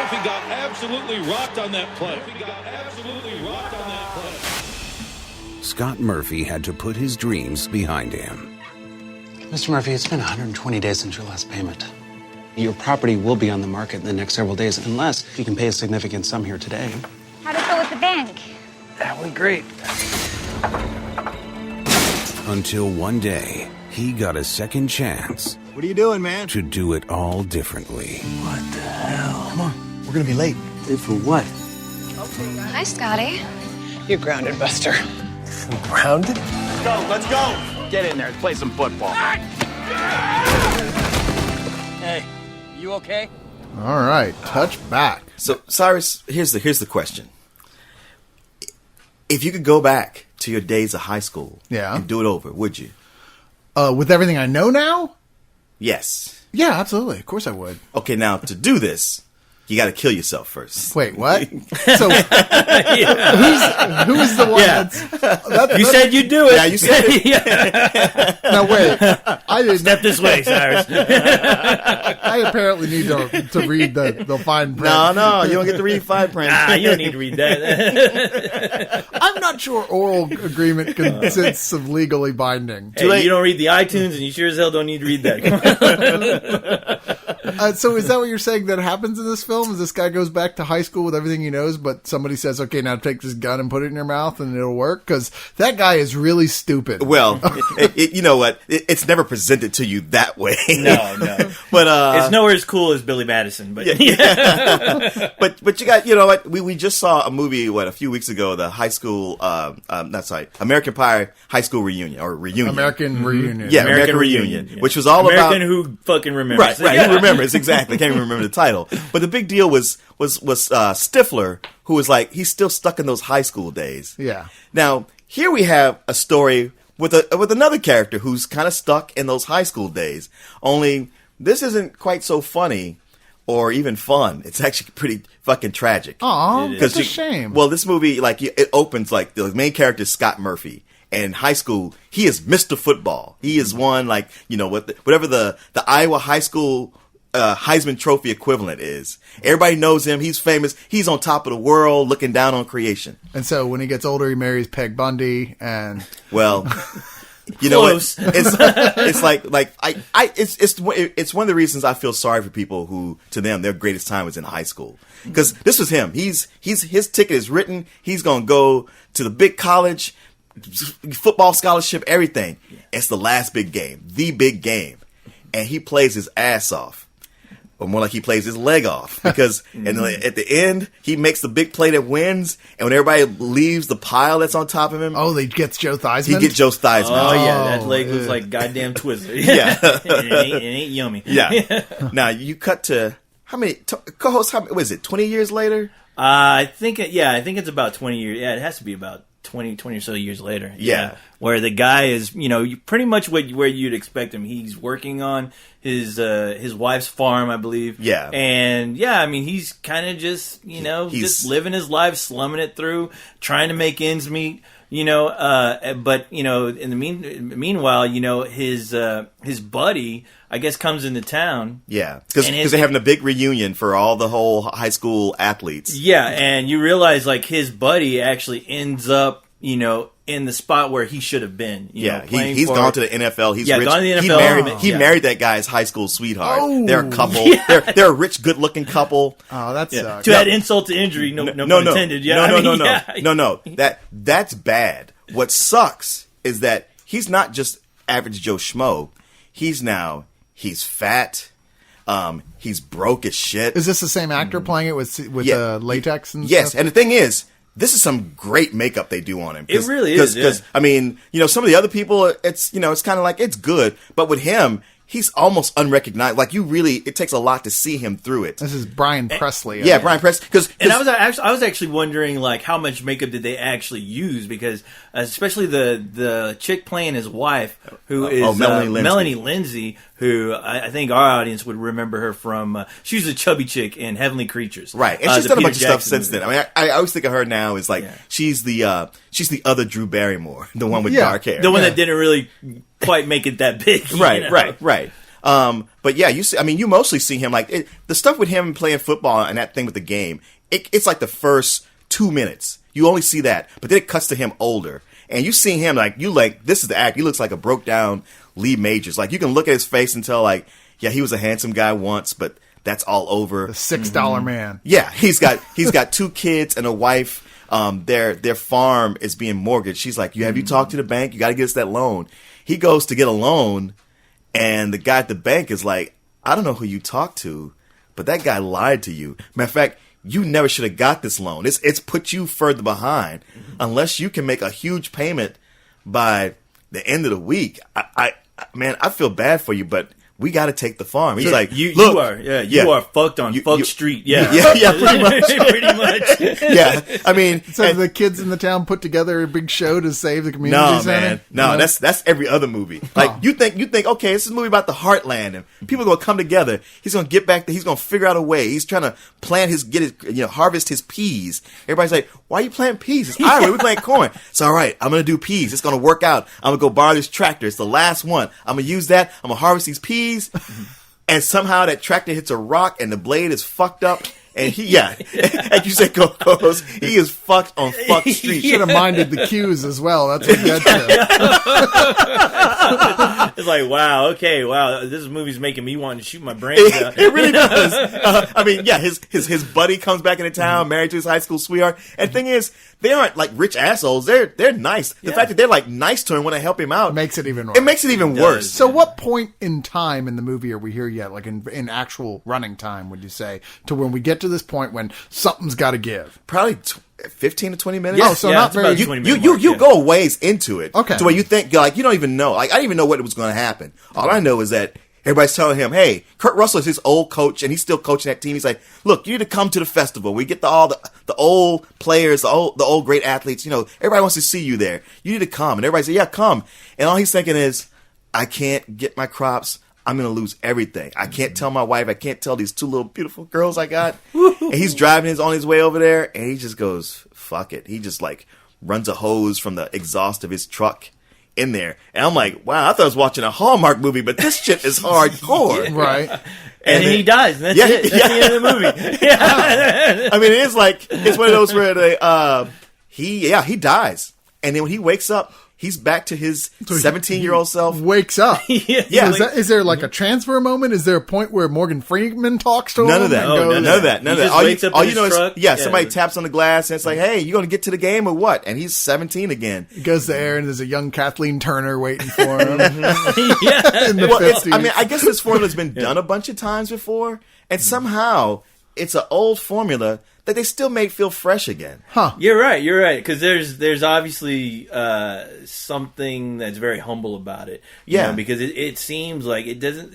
Murphy got absolutely rocked on that play. Scott Murphy had to put his dreams behind him. Mr. Murphy, it's been 120 days since your last payment. Your property will be on the market in the next several days, unless you can pay a significant sum here today. How'd it go with the bank? That went great. Until one day, he got a second chance. What are you doing, man? To do it all differently. What the hell? Come on, we're gonna be late. Late for what? Hi, Scotty. You're grounded, Buster. Grounded? Let's go. Get in there. Let's play some football. Hey, you okay? All right, Touchback. So, Cyrus, here's the question. If you could go back to your days of high school and do it over, would you? With everything I know now? Yes. Yeah, absolutely. Of course I would. Okay, now, to do this, you got to kill yourself first. Wait, what? So, who's the one that's... You said you'd do it. Yeah, you said it. Now, wait. I didn't... Step this way, Cyrus. I apparently need to read the fine print. No, you don't get to read fine print. You don't need to read that. I'm not sure oral agreement consists of legally binding. Hey, you don't read the iTunes, and you sure as hell don't need to read that. So is that what you're saying that happens in this film? Is this guy goes back to high school with everything he knows, but somebody says, okay, now take this gun and put it in your mouth and it'll work? Because that guy is really stupid. Well, you know what? It's never presented to you that way. No. But it's nowhere as cool as Billy Madison. But but you got, you know what? We just saw a movie, a few weeks ago, the high school, American Pie high school reunion. American Reunion. Yeah, American Reunion. Yeah. Which was all American Who fucking remembers. Right, who remembers, exactly. I can't even remember the title. But the big deal was Stifler, who was like, he's still stuck in those high school days. Yeah. Now, here we have a story with another character who's kind of stuck in those high school days. Only this isn't quite so funny or even fun. It's actually pretty fucking tragic. Aw, it's a shame. Well, this movie, it opens like the main character is Scott Murphy. And in high school, he is Mr. Football. He is one, whatever the Iowa high school Heisman Trophy equivalent is. Everybody knows him. He's famous. He's on top of the world, looking down on creation. And so when he gets older, he marries Peg Bundy, and well, you know, it's one of the reasons I feel sorry for people who, to them, their greatest time was in high school. Because this was him. His ticket is written. He's gonna go to the big college, football scholarship, everything. It's the last big game, the big game, and he plays his ass off. Or more like he plays his leg off, because at the end, he makes the big play that wins, and when everybody leaves the pile that's on top of him... Oh, he gets Joe Theismann? He gets Joe Theismann. Oh, yeah, that leg looks like goddamn Twizzler. Yeah. it ain't yummy. Yeah. Now, you cut to... How many... Co-hosts, what is it, 20 years later? I think it's about 20 years. Yeah, it has to be about 20 or so years later. Yeah. Where the guy is, pretty much where you'd expect him. He's working on his wife's farm, I believe. Yeah. And he's kind of just, just living his life, slumming it through, trying to make ends meet. But in the meanwhile, his buddy, I guess, comes into town. Yeah, because they're having a big reunion for all the whole high school athletes. Yeah, and you realize his buddy actually ends up, in the spot where he should have been. He's gone to the NFL. He's rich. Gone to the NFL. He married that guy's high school sweetheart. Oh. They're a couple. Yeah. They're a rich, good-looking couple. Oh, that sucks. To add insult to injury, no pun intended. No. That's bad. What sucks is that he's not just average Joe Schmo. He's fat. He's broke as shit. Is this the same actor playing it with latex and stuff? Yes, and the thing is, this is some great makeup they do on him. It really is. Because some of the other people, it's kind of like it's good, but with him, he's almost unrecognizable. Like it takes a lot to see him through it. This is Brian Presley. Brian Presley. And I was actually wondering how much makeup did they actually use, because especially the chick playing his wife, who is Melanie Lindsay, who I think our audience would remember her from. She was a chubby chick in Heavenly Creatures, right? And she's done a bunch of stuff since then. I mean, I always think of her now as she's the other Drew Barrymore, the one with dark hair, the one that didn't really quite make it that big. Right. But yeah, you mostly see him like the stuff with him playing football and that thing with the game. It's like the first 2 minutes. You only see that, but then it cuts to him older, and you see him this is the act. He looks like a broke down Lee Majors. Like you can look at his face and tell like, yeah, he was a handsome guy once, but that's all over. The $6 man. Yeah, he's got 2 kids and a wife. Their farm is being mortgaged. She's like, have you talked to the bank? You got to get us that loan. He goes to get a loan, and the guy at the bank is like, I don't know who you talked to, but that guy lied to you. Matter of fact, you never should have got this loan. It's put you further behind unless you can make a huge payment by the end of the week. Man, I feel bad for you, but we got to take the farm. He's like, you are fucked on Fuck Street. Yeah, pretty much. Pretty much. Yeah, I mean, so the kids in the town put together a big show to save the community center? No, that's every other movie. Like you think, okay, this is a movie about the heartland, and people are gonna come together. He's gonna get back there. He's gonna figure out a way. He's trying to harvest his peas. Everybody's like, why are you planting peas? It's Iowa. We're planting corn. It's all right. I'm gonna do peas. It's gonna work out. I'm gonna go borrow this tractor. It's the last one. I'm gonna use that. I'm gonna harvest these peas. And somehow that tractor hits a rock and the blade is fucked up. And like you said, Coco's, he is fucked on Fuck Street. Should have minded the cues as well. That's what that said. It's like, wow, this movie's making me want to shoot my brains out. It really does. I mean, yeah, his buddy comes back into town, married to his high school sweetheart. And the thing is, they aren't like rich assholes. They're nice. The fact that they're like nice to him when they help him out makes it even worse. It makes it even worse. So what point in time in the movie are we here yet? Like in actual running time, would you say, to when we get to this point when something's got to give? Probably 15 to 20 minutes. Oh, so not very. You go a ways into it. Okay. To where you think, like, you don't even know. Like, I didn't even know what was going to happen. All I know is that everybody's telling him, hey, Kurt Russell is his old coach, and he's still coaching that team. He's like, look, you need to come to the festival. We get all the old players, the old great athletes. Everybody wants to see you there. You need to come. And everybody says, yeah, come. And all he's thinking is, I can't get my crops. I'm going to lose everything. I can't tell my wife. I can't tell these 2 little beautiful girls I got. And he's driving on his way over there, and he just goes, fuck it. He just, like, runs a hose from the exhaust of his truck in there. And I'm like, wow, I thought I was watching a Hallmark movie, but this shit is hardcore. Right. And then he dies, and that's it. That's the end of the movie. Yeah. I mean, it's one of those where he dies. And then when he wakes up, he's back to his 17-year-old self. Wakes up. Yeah. So is there like a transfer moment? Is there a point where Morgan Freeman talks to him? None of that. None of that. All you know is, somebody taps on the glass and it's like, hey, you going to get to the game or what? And he's 17 again. He goes there and there's a young Kathleen Turner waiting for him. In the 50s. I mean, I guess this formula's been done a bunch of times before, and somehow it's an old formula that they still make feel fresh again. Huh. You're right. Because there's obviously something that's very humble about it. Yeah. Because it seems like it doesn't.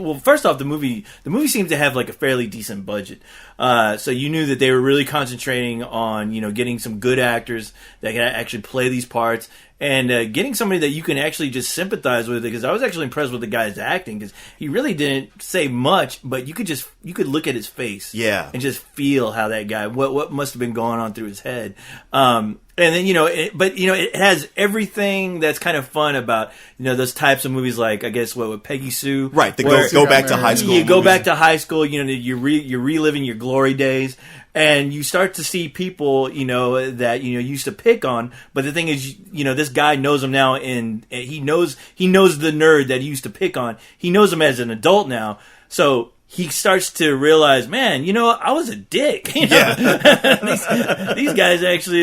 Well, first off, the movie seems to have like a fairly decent budget. So you knew that they were really concentrating on getting some good actors that can actually play these parts. And getting somebody that you can actually just sympathize with, because I was actually impressed with the guy's acting, because he really didn't say much, but you could look at his face, and just feel how that guy, what must have been going on through his head. And then it has everything that's kind of fun about those types of movies, like I guess with Peggy Sue, right? Go back to high school. You go back to high school. You're reliving your glory days. And you start to see people, that used to pick on, but the thing is, this guy knows him now, and he knows the nerd that he used to pick on. He knows him as an adult now, so he starts to realize, man, I was a dick. Yeah. these guys actually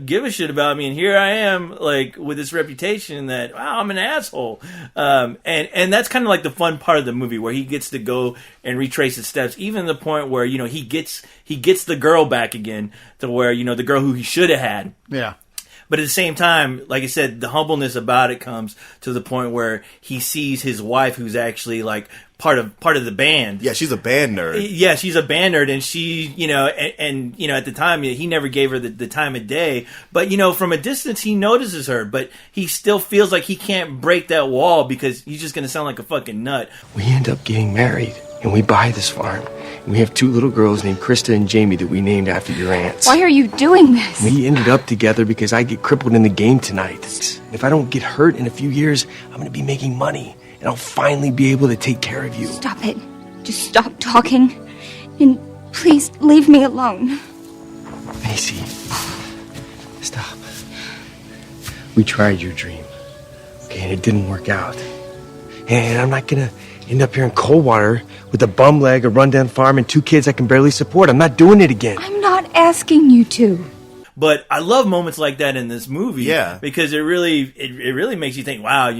give a shit about me, and here I am, with this reputation that, wow, I'm an asshole. And that's kind of like the fun part of the movie, where he gets to go and retrace his steps, even to the point where he gets the girl back again, to where the girl who he should have had. Yeah. But at the same time, like I said, the humbleness about it comes to the point where he sees his wife, who's actually part of the band. Yeah, she's a band nerd. Yeah, she's a band nerd, and she, and at the time he never gave her the time of day. But from a distance he notices her, but he still feels like he can't break that wall because he's just going to sound like a fucking nut. We end up getting married, and we buy this farm. And we have 2 little girls named Krista and Jamie that we named after your aunts. Why are you doing this? We ended up together because I get crippled in the game tonight. If I don't get hurt in a few years, I'm going to be making money. and I'll finally be able to take care of you. Stop it. Just stop talking. And please leave me alone. Macy, stop. We tried your dream, okay, and it didn't work out. And I'm not gonna end up here in Coldwater with a bum leg, a rundown farm, and 2 kids I can barely support. I'm not doing it again. I'm not asking you to. But I love moments like that in this movie, Yeah. because it really makes you think. Wow,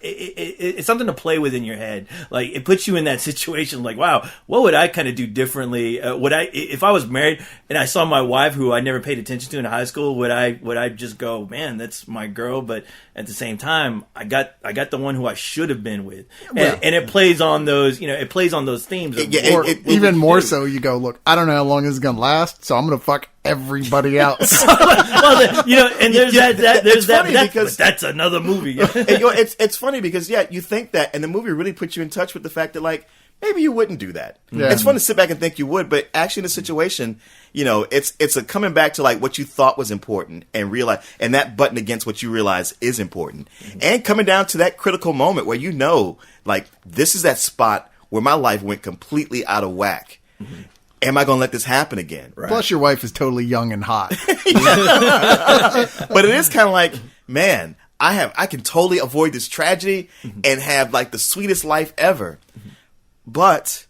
it's something to play with in your head. Like it puts you in that situation. Like, wow, what would I kind of do differently? If I was married and I saw my wife, who I never paid attention to in high school, would I just go, man, that's my girl? But at the same time, I got the one who I should have been with, and it plays on those, it plays on those themes. Even more so, you go, look, I don't know how long this is gonna last, so I'm gonna fuck everybody else. Well, and there's It's that, funny but that's another movie. It's funny because you think that, and the movie really puts you in touch with the fact that like maybe you wouldn't do that. Yeah. It's fun to sit back and think you would, but actually in the situation, it's a coming back to like what you thought was important and realize, and that button against what you realize is important, and coming down to that critical moment where like this is that spot where my life went completely out of whack. Am I going to let this happen again? Right. Plus, your wife is totally young and hot. But it is kind of like, man, I can totally avoid this tragedy and have like the sweetest life ever. But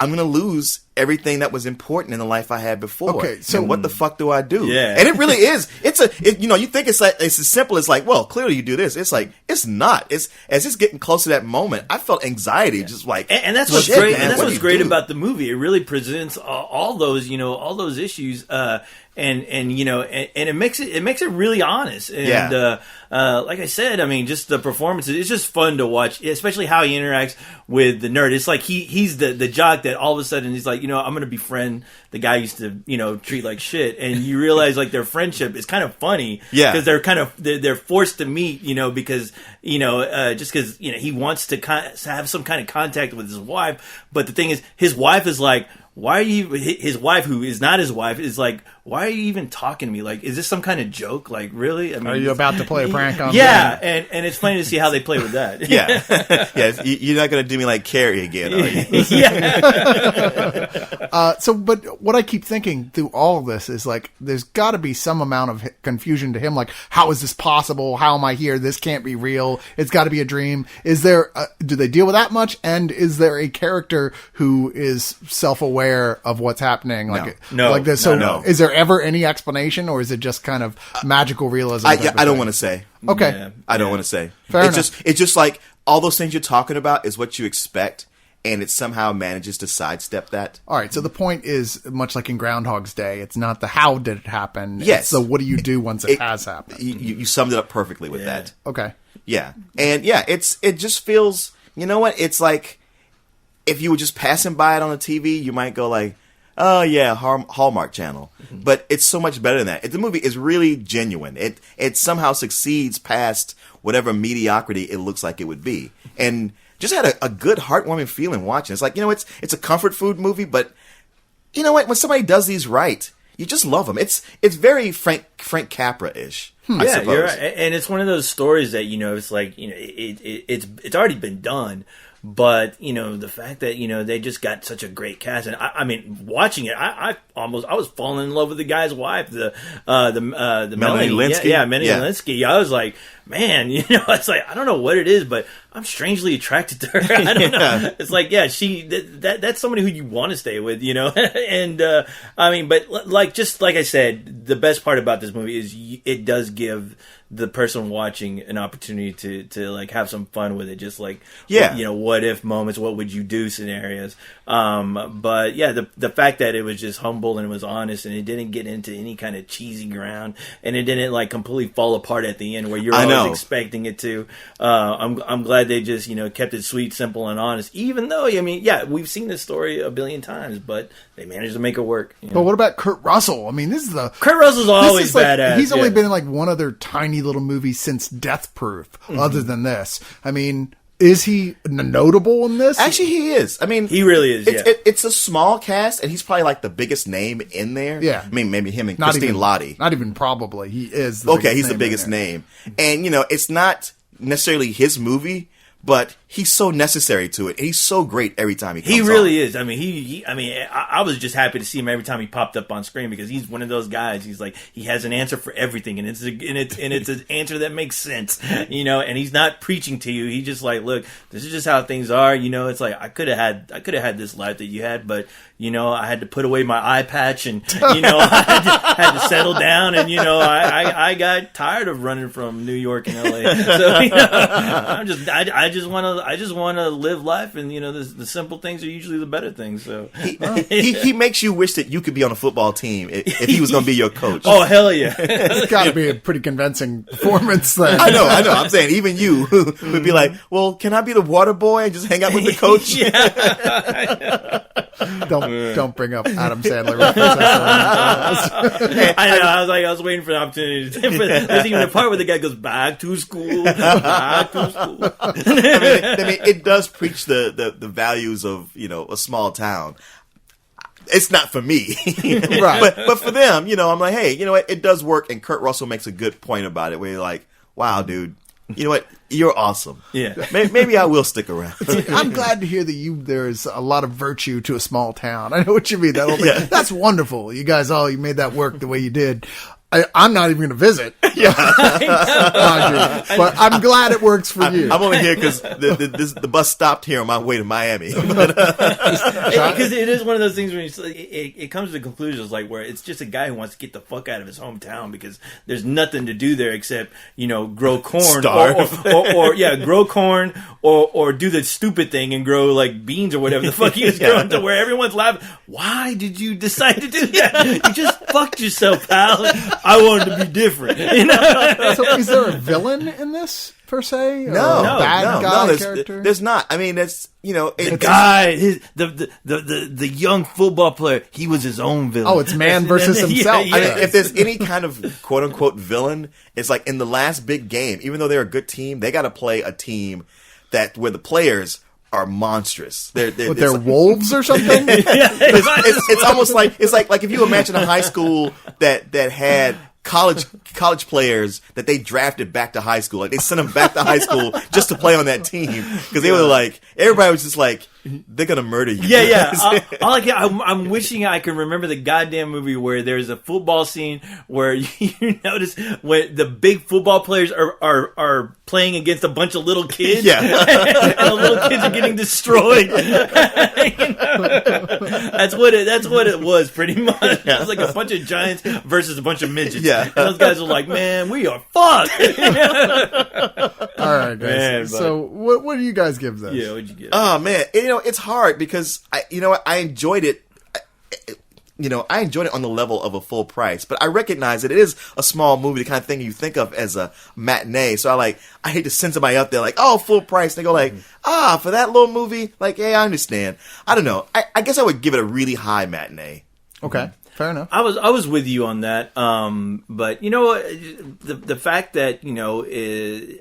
I'm going to lose everything that was important in the life I had before. Okay, so what the fuck do I do? Yeah. And it really is. You think it's as simple as like, well, clearly you do this. It's like, it's not. As it's getting close to that moment, I felt anxiety just like, and that's what's great. Man, and that's what what's do you great do? about the movie. It really presents all those issues, and it makes it really honest. And like I said, I mean, just the performances. It's just fun to watch, especially how he interacts with the nerd. It's like he's the jock that all of a sudden he's like, I'm going to befriend the guy I used to treat like shit, and you realize like their friendship is kind of funny, because they're forced to meet, because just because he wants to have some kind of contact with his wife, but the thing is his wife is like, why are you? His wife, who is not his wife, is like, why are you even talking to me? Like, is this some kind of joke? Like, really? I mean, are you about to play a prank on me? Yeah, and it's funny to see how they play with that. Yeah, you're not going to do me like Carrie again, are you? Yeah. But what I keep thinking through all of this is like, there's got to be some amount of confusion to him. Like, how is this possible? How am I here? This can't be real. It's got to be a dream. Is there? Do they deal with that much? And is there a character who is self-aware of what's happening? No. Like this. So, No. is there ever any explanation, or is it just kind of magical realism? I don't want to say. Okay, Yeah. I don't want to say. Fair enough. It's just like all those things you're talking about is what you expect, and it somehow manages to sidestep that. All right, so the point is much like in Groundhog's Day. It's not the how did it happen. Yes. It's the what do you do once it has happened. You summed it up perfectly with that. Okay. Yeah, and it just feels. You know what? It's like if you were just passing by it on the TV, you might go like, oh yeah, Hallmark Channel. But it's so much better than that. The movie is really genuine. It somehow succeeds past whatever mediocrity it looks like it would be, and just had a good heartwarming feeling watching. It's like, it's a comfort food movie, but you know what? When somebody does these right, you just love them. It's very Frank Capra-ish. I Yeah, suppose. you're right. And it's one of those stories that it's like it's already been done. But the fact that they just got such a great cast, and I mean, watching it, I was falling in love with the guy's wife, the Melanie Linsky. Melanie Linsky. I was like, man, it's like I don't know what it is, but I'm strangely attracted to her. I don't know. It's like, yeah, that's somebody who you want to stay with, And I mean, but just like I said, the best part about this movie is it does give the person watching an opportunity to like have some fun with it, just like what if moments, what would you do scenarios. But yeah, the fact that it was just humble and it was honest and it didn't get into any kind of cheesy ground and it didn't like completely fall apart at the end where you're always expecting it to. I'm glad they just kept it sweet, simple, and honest. Even though we've seen this story a billion times, but they managed to make it work. But what about Kurt Russell? I mean, Kurt Russell's always badass. He's only been in like one other tiny little movie since Death Proof, other than this. I mean, is he notable in this? Actually, he is. I mean, he really is. It's a small cast, and he's probably like the biggest name in there. Yeah, I mean, maybe him and Christine Lottie. Not even probably. He is. He's the biggest name, and it's not necessarily his movie, but he's so necessary to it. And he's so great every time he comes He really on. is. I mean, I was just happy to see him every time he popped up on screen because he's one of those guys. He's like, he has an answer for everything, and it's an answer that makes sense, you know. And he's not preaching to you. He's just like, look, this is just how things are, you know. It's like I could have had this life that you had, but you know, I had to put away my eye patch, and you know, I had to settle down, and you know, I got tired of running from New York and LA. So you know, I just want to live life, and you know, the simple things are usually the better things. So he makes you wish that you could be on a football team if he was going to be your coach. Oh hell yeah! It's got to be a pretty convincing performance. Then I know. I'm saying even you would be like, well, can I be the water boy and just hang out with the coach? Don't bring up Adam Sandler references. I know. I was waiting for the opportunity. There's even the part where the guy goes back to school. Back to school. I mean, it does preach the values of, you know, a small town. It's not for me, Right. but for them, you know, I'm like, hey, you know what? It does work. And Kurt Russell makes a good point about it where you're like, wow, dude, you know what? You're awesome. Yeah. Maybe I will stick around. I'm glad to hear that there's a lot of virtue to a small town. I know what you mean. That's wonderful. You guys you made that work the way you did. I'm not even going to visit. Yeah. But I'm glad it works for you. I'm only here because the bus stopped here on my way to Miami. Because it is one of those things where it comes to conclusions like where it's just a guy who wants to get the fuck out of his hometown because there's nothing to do there except, you know, grow corn or grow corn or do the stupid thing and grow like beans or whatever the fuck he was growing to where everyone's laughing. Why did you decide to do that? You just fucked yourself, pal. I wanted to be different. You know? So is there a villain in this per se? Or No, a bad guy character? there's not. I mean, it's, you know, The guy, the young football player, he was his own villain. Oh, it's man versus himself. Yeah. I mean, if there's any kind of quote unquote villain, it's like in the last big game, even though they're a good team, they got to play a team where the players are monstrous. They're wolves or something? It's almost like it's like if you imagine a high school that had college players that they drafted back to high school. Like they sent them back to high school just to play on that team because they were like, everybody was just like, they're gonna murder you. Yeah. I'm wishing I could remember the goddamn movie where there's a football scene where you notice when the big football players are playing against a bunch of little kids. Yeah. And the little kids are getting destroyed. You know? That's what it was pretty much. It was like a bunch of giants versus a bunch of midgets. Yeah. And those guys are like, man, we are fucked. All right, guys. Man, so what do you guys give this? Yeah, what'd you get? Oh man, you know, it's hard because I enjoyed it. You know, I enjoyed it on the level of a full price, but I recognize that it is a small movie, the kind of thing you think of as a matinee. So I hate to send somebody up there like, oh, full price. And they go like, for that little movie, like, hey, I understand. I don't know. I guess I would give it a really high matinee. Okay. Fair enough. I was with you on that, but you know the fact that you know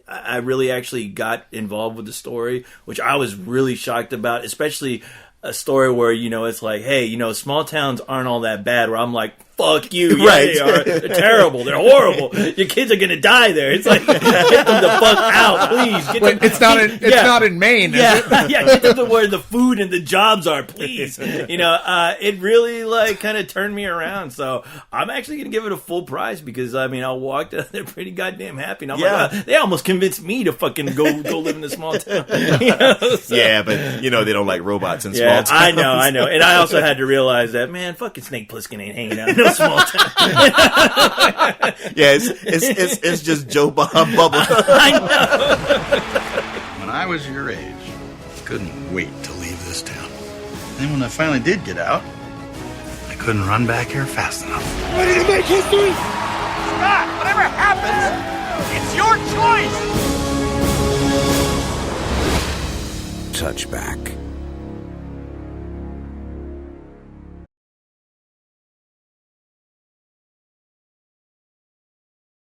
I really actually got involved with the story, which I was really shocked about, especially a story where you know it's like, hey, you know, small towns aren't all that bad. Where I'm like, fuck you, yeah, Right? they are. They're terrible. They're horrible. Your kids are gonna die there. It's like get them the fuck out, please. Wait, it's not in Maine. Is it? Yeah, get them to where the food and the jobs are, please. You know, it really like kind of turned me around. So I'm actually gonna give it a full price because I mean I walked out there pretty goddamn happy. And I'm like, they almost convinced me to fucking go live in a small town. You know, so. Yeah, but you know they don't like robots in small towns. I know, and I also had to realize that man, fucking Snake Plissken ain't hanging out in no small town. Yeah, it's just Joe Bob Bubble. I know. When I was your age, I couldn't wait to leave this town. And then when I finally did get out, I couldn't run back here fast enough. Ready to make history? Scott, whatever happens, it's your choice. Touchback.